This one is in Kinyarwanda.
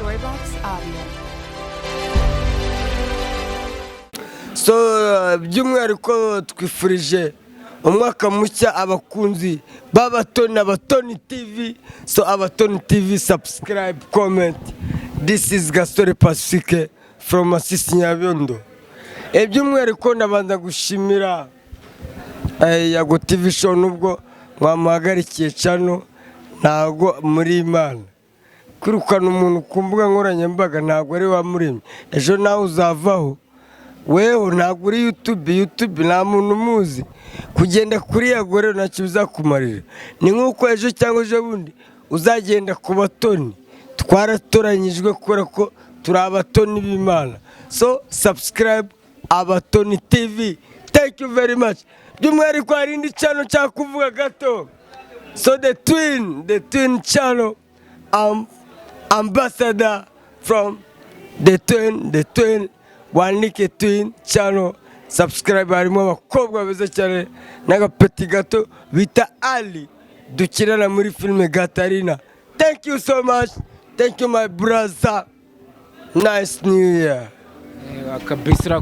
Joybox Audio. So by'umwihariko twifurije umwaka mushya abakunzi b'Abatoni Abatoni TV. So Abatoni TV, subscribe, comment. This is Gaston Pacifique from Assisi Nyabiyondo. By'umwihariko ndabanza gushimira Yago TV show nubwo mwamuhagarikiye channel ntago muri Imana. Kwirukana umuntu ku mbuga nkoranyambaga ntago ari wamuremye. Ejo nawe uzavaho. Weho ntago uri YouTube nta muntu umuzi. Kugenda kuri Yago rero ntacyo bizakumarira. Ni nk'uko ejo cyangwa ejo bundi uzagenda ku Batoni. Twaratoranyijwe kubera ko turi Abatoni b'Imana. So subscribe Abatoni TV. Thank you very much. By'umwihariko hari indi channel cya kuvuga gato. So the twin channel, ambassador from the twin Wanike twin channel. Subscribe, harimo abakobwa beza cyane n'agapeti gato bita Ali dukirana muri filme Gatarina. Thank you so much. Thank you my brother. Nice New Year. Kabisa.